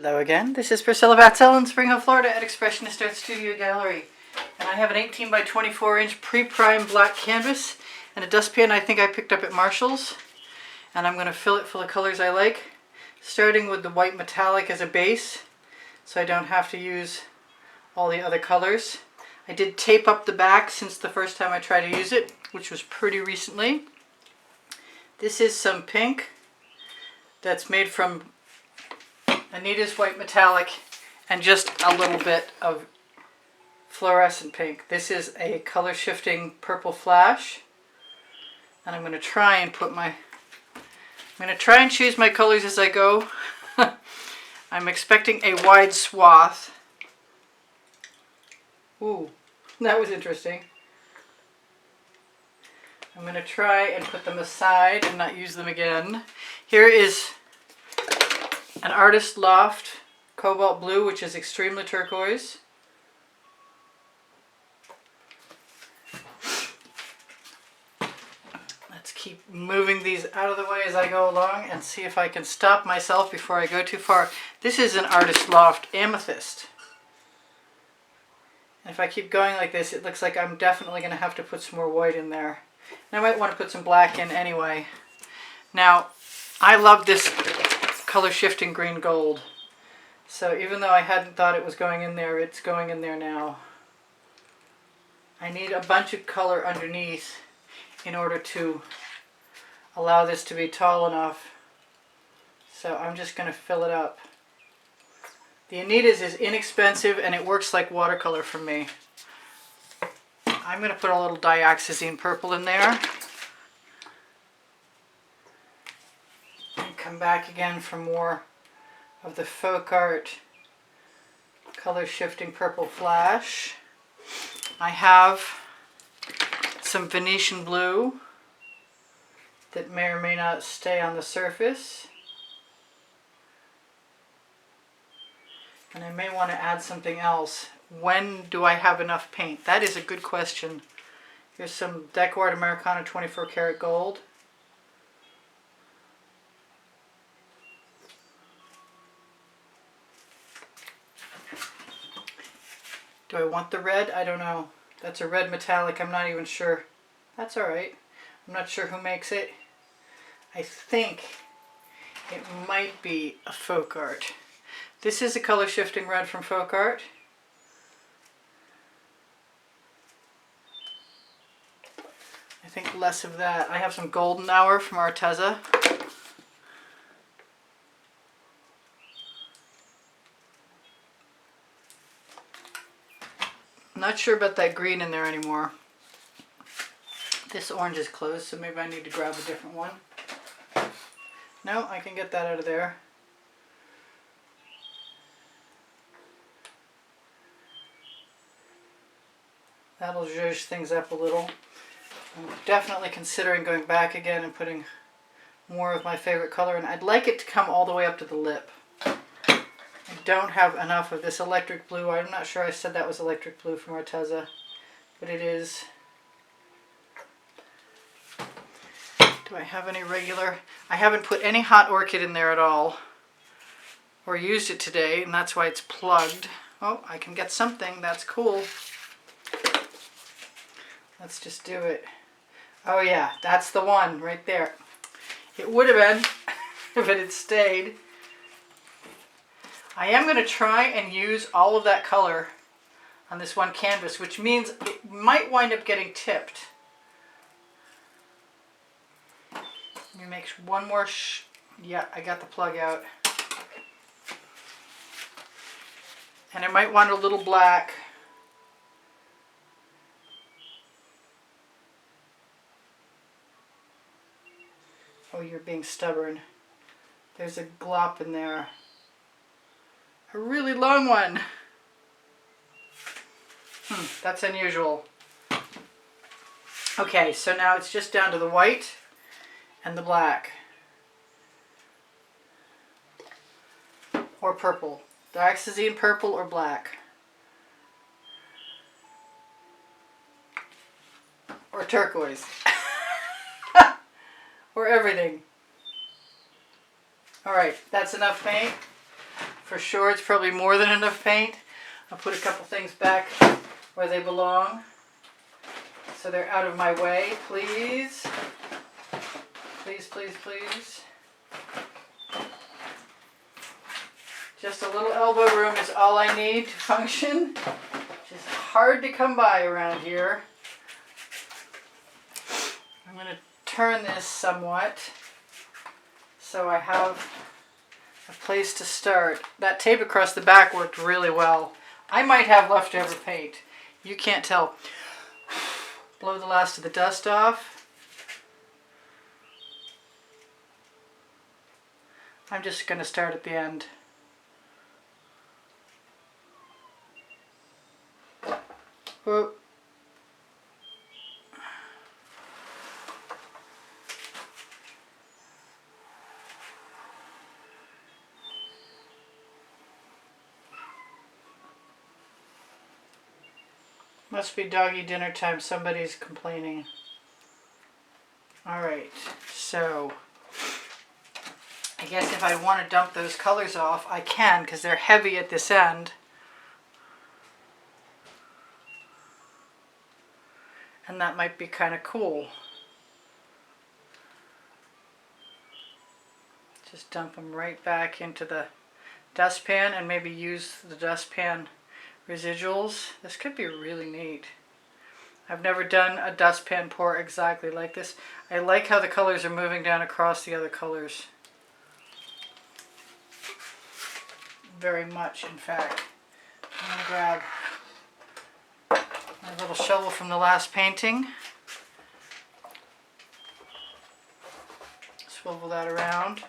Hello again, this is Priscilla Batzell in Spring Hill, Florida at Expressionist Art Studio Gallery. And I have an 18 by 24 inch pre-primed black canvas and a dustpan I think I picked up at Marshall's. And I'm going to fill it full of colors I like, starting with the white metallic as a base, so I don't have to use all the other colors. I did tape up the back since the first time I tried to use it, which was pretty recently. This is some pink that's made from Anita's white metallic and just a little bit of fluorescent pink. This is a color shifting purple flash, and I'm going to try and choose my colors as I go. I'm expecting a wide swath. Ooh, that was interesting. I'm going to try and put them aside and not use them again. Here is an Artist Loft Cobalt Blue, which is extremely turquoise. Let's keep moving these out of the way as I go along and see if I can stop myself before I go too far. This is an Artist Loft Amethyst. And if I keep going like this, it looks like I'm definitely going to have to put some more white in there. And I might want to put some black in anyway. Now, I love this color shifting green gold. So even though I hadn't thought it was going in there, it's going in there now. I need a bunch of color underneath in order to allow this to be tall enough. So I'm just going to fill it up. The Anita's is inexpensive and it works like watercolor for me. I'm going to put a little dioxazine purple in there. And come back again for more of the Folk Art color shifting purple flash. I have some Venetian blue that may or may not stay on the surface. And I may want to add something else. When do I have enough paint? That is a good question. Here's some Decor Americana 24 karat gold. Do I want the red? I don't know. That's a red metallic. I'm not even sure. That's alright. I'm not sure who makes it. I think it might be a Folk Art. This is a color shifting red from Folk Art. I think less of that. I have some Golden Hour from Arteza. I'm not sure about that green in there anymore. This orange is closed, so maybe I need to grab a different one. No, I can get that out of there. That'll zhuzh things up a little. I'm definitely considering going back again and putting more of my favorite color in. I'd like it to come all the way up to the lip. I don't have enough of this electric blue. I'm not sure I said that was electric blue from Arteza, but it is. Do I have any regular? I haven't put any hot orchid in there at all, or used it today, and that's why it's plugged. Oh, I can get something. That's cool. Let's just do it. Oh yeah, that's the one right there. It would have been if it had stayed. I am going to try and use all of that color on this one canvas, which means it might wind up getting tipped. Let me make one more yeah, I got the plug out. And I might want a little black. Oh, you're being stubborn. There's a glop in there. A really long one. That's unusual. Okay, so now it's just down to the white and the black. Or purple. Dioxazine purple or black. Or turquoise. Or everything. Alright, that's enough paint For sure it's probably more than enough paint. I'll put a couple things back where they belong so they're out of my way, please. Please, please, please. Just a little elbow room is all I need to function, which is hard to come by around here. I'm going to turn this somewhat so I have a place to start. That tape across the back worked really well. I might have leftover paint. You can't tell. Blow the last of the dust off. I'm just going to start at the end. Whoop. Must be doggy dinner time. Somebody's complaining. Alright, so I guess if I want to dump those colors off, I can because they're heavy at this end. And that might be kind of cool. Just dump them right back into the dustpan and maybe use the dustpan residuals. This could be really neat. I've never done a dustpan pour exactly like this. I like how the colors are moving down across the other colors. Very much, in fact. I'm going to grab my little shovel from the last painting. Swivel that around.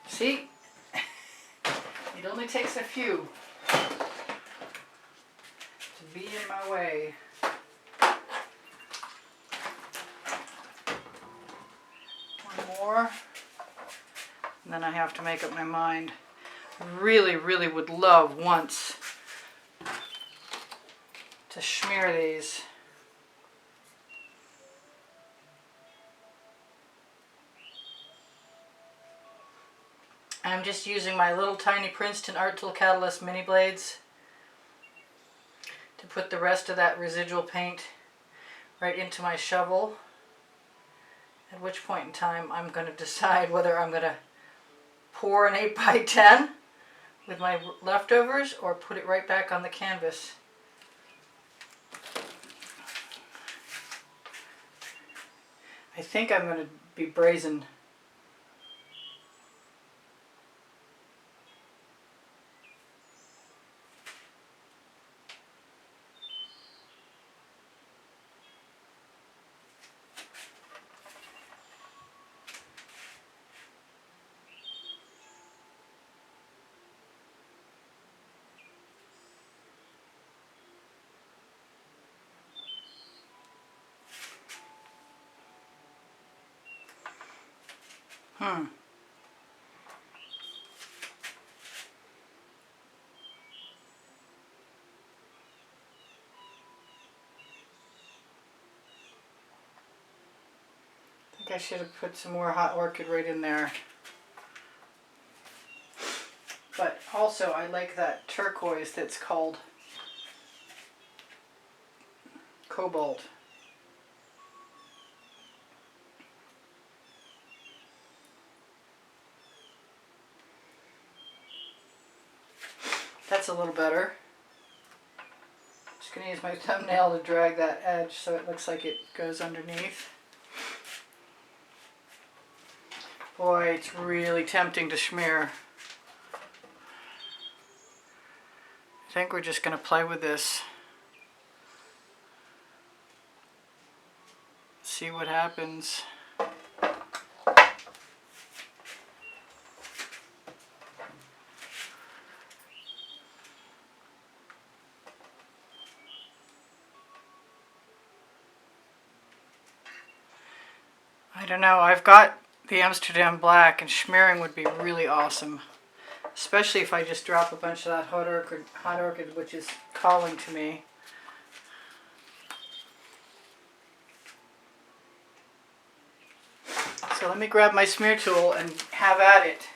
See? It only takes a few to be in my way. One more. And then I have to make up my mind. Really, really would love once to smear these. I'm just using my little tiny Princeton Art Tool Catalyst mini blades to put the rest of that residual paint right into my shovel. At which point in time I'm going to decide whether I'm going to pour an 8x10 with my leftovers or put it right back on the canvas. I think I'm going to be brazen. I think I should have put some more hot orchid right in there. But also I like that turquoise that's called Cobalt. That's a little better. Just going to use my thumbnail to drag that edge so it looks like it goes underneath. Boy, it's really tempting to smear. I think we're just going to play with this. See what happens. I don't know, I've got the Amsterdam black and smearing would be really awesome. Especially if I just drop a bunch of that hot orchid which is calling to me. So let me grab my smear tool and have at it.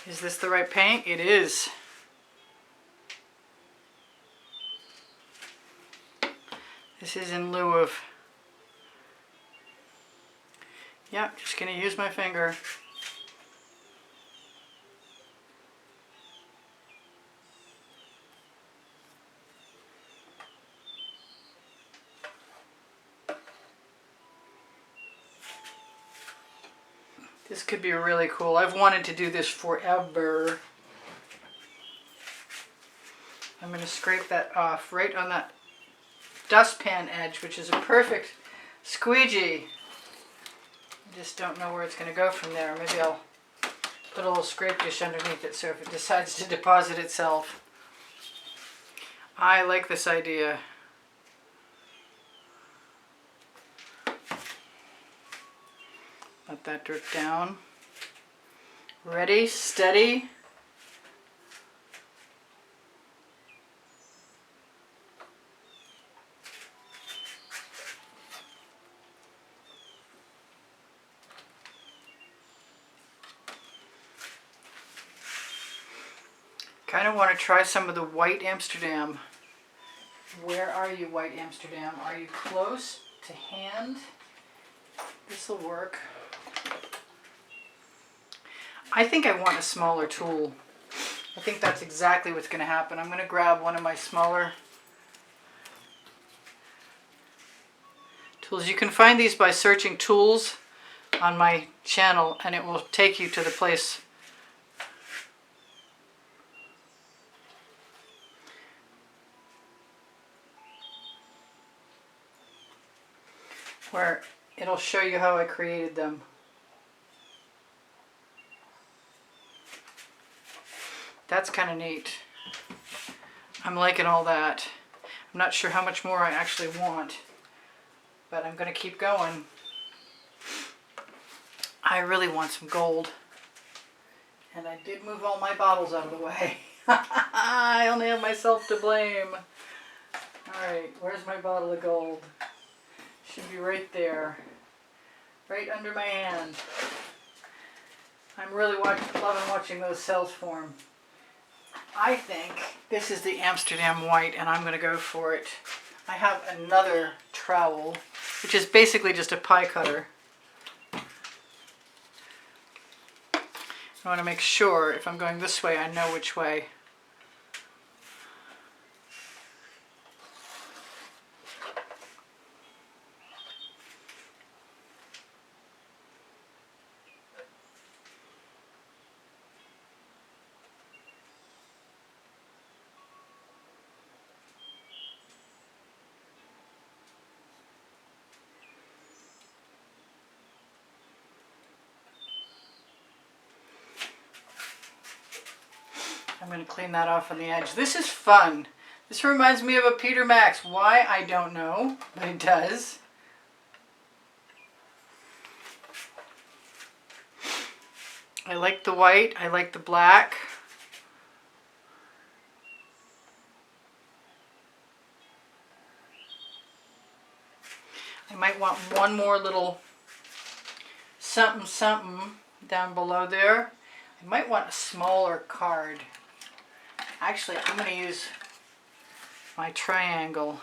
Is this the right paint? It is. This is in lieu of... Yeah, just going to use my finger. This could be really cool. I've wanted to do this forever. I'm going to scrape that off right on that dustpan edge, which is a perfect squeegee. I just don't know where it's going to go from there. Maybe I'll put a little scrape dish underneath it so if it decides to deposit itself. I like this idea. Let that drip down. Ready, steady. Kind of want to try some of the white Amsterdam. Where are you, white Amsterdam? Are you close to hand? This will work. I think I want a smaller tool. I think that's exactly what's going to happen. I'm going to grab one of my smaller tools. You can find these by searching tools on my channel, and it will take you to the place where it'll show you how I created them. That's kind of neat. I'm liking all that. I'm not sure how much more I actually want, but I'm going to keep going. I really want some gold. And I did move all my bottles out of the way. I only have myself to blame. Alright, where's my bottle of gold? Should be right there. Right under my hand. I'm really loving watching those cells form. I think this is the Amsterdam white, and I'm going to go for it. I have another trowel, which is basically just a pie cutter. I want to make sure if I'm going this way, I know which way. I'm going to clean that off on the edge. This is fun. This reminds me of a Peter Max. Why? I don't know, but it does. I like the white. I like the black. I might want one more little something something down below there. I might want a smaller card. Actually, I'm going to use my triangle.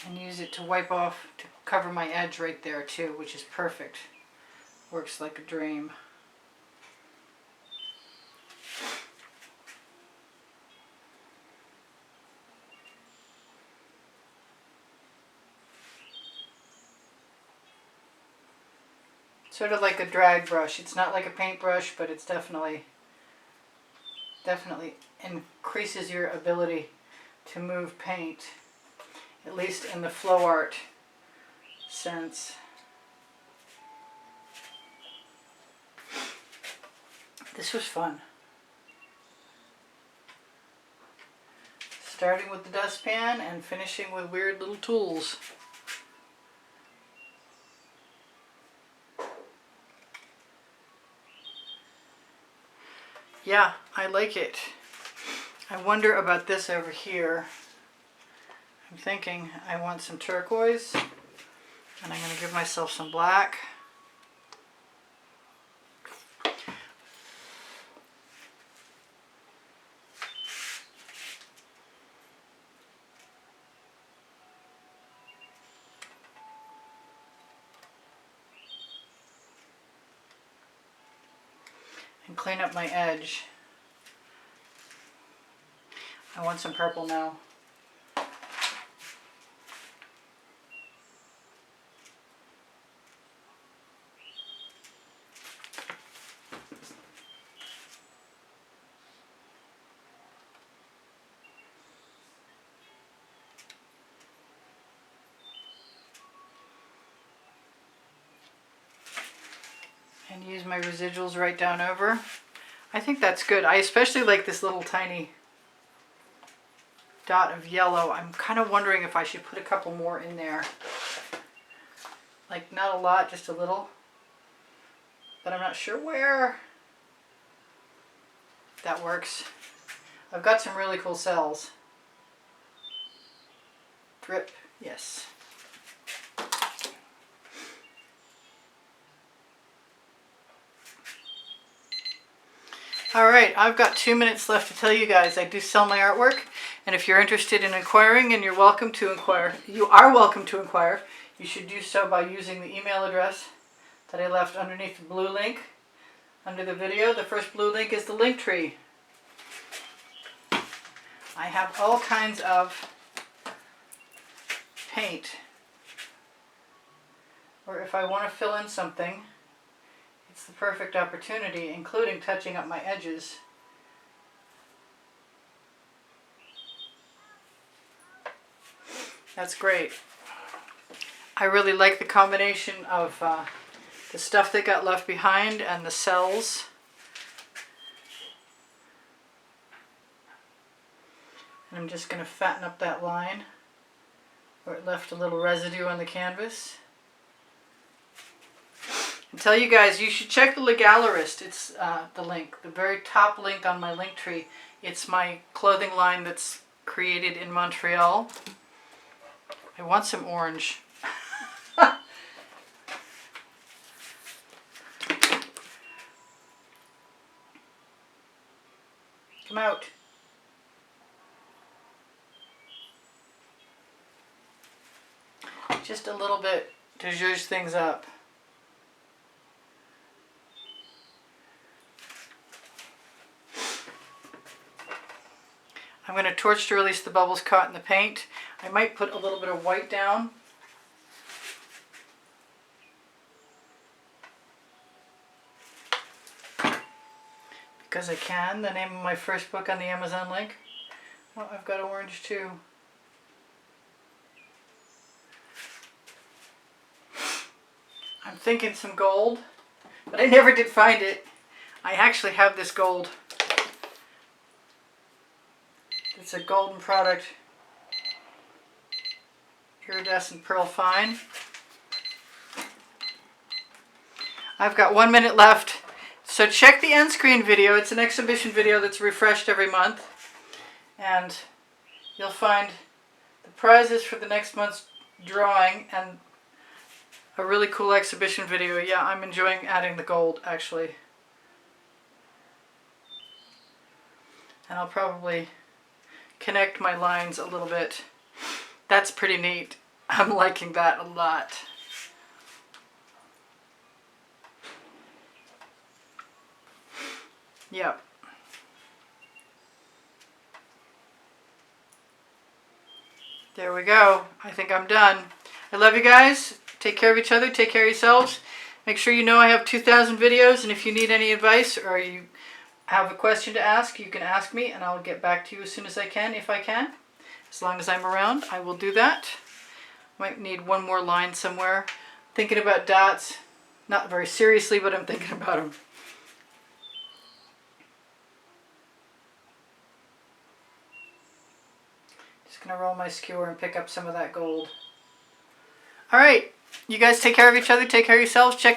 And use it to wipe off, to cover my edge right there too, which is perfect. Works like a dream. Sort of like a drag brush. It's not like a paintbrush, but it's definitely increases your ability to move paint, at least in the flow art sense. This was fun. Starting with the dustpan and finishing with weird little tools. yeah, I like it. I wonder about this over here. I'm thinking I want some turquoise, and I'm going to give myself some black. And clean up my edge. I want some purple now. And use my residuals right down over. I think that's good. I especially like this little tiny dot of yellow. I'm kind of wondering if I should put a couple more in there. Like not a lot, just a little. But I'm not sure where. That works. I've got some really cool cells. Drip, yes. Alright, I've got 2 minutes left to tell you guys I do sell my artwork, and if you're interested in inquiring, and you're welcome to inquire, you are welcome to inquire, you should do so by using the email address that I left underneath the blue link under the video. The first blue link is the link tree. I have all kinds of paint, or if I want to fill in something, it's the perfect opportunity, including touching up my edges. That's great. I really like the combination of the stuff that got left behind and the cells. And I'm just going to fatten up that line where it left a little residue on the canvas. And tell you guys, you should check the Legallerist. It's the link, the very top link on my link tree. It's my clothing line that's created in Montreal. I want some orange. Come out. Just a little bit to zhuzh things up. I'm going to torch to release the bubbles caught in the paint. I might put a little bit of white down. Because I can. The name of my first book on the Amazon link. Oh, I've got orange too. I'm thinking some gold, but I never did find it. I actually have this gold. It's a golden product. Iridescent Pearl Fine. I've got 1 minute left. So check the end screen video. It's an exhibition video that's refreshed every month. And you'll find the prizes for the next month's drawing and a really cool exhibition video. Yeah, I'm enjoying adding the gold actually. And I'll probably connect my lines a little bit. That's pretty neat. I'm liking that a lot. Yep. There we go. I think I'm done. I love you guys. Take care of each other. Take care of yourselves. Make sure you know I have 2,000 videos, and if you need any advice or you have a question to ask, you can ask me and I'll get back to you as soon as I can, if I can. As long as I'm around, I will do that. Might need one more line somewhere. Thinking about dots. Not very seriously, but I'm thinking about them. Just going to roll my skewer and pick up some of that gold. Alright, you guys take care of each other, take care of yourselves. Check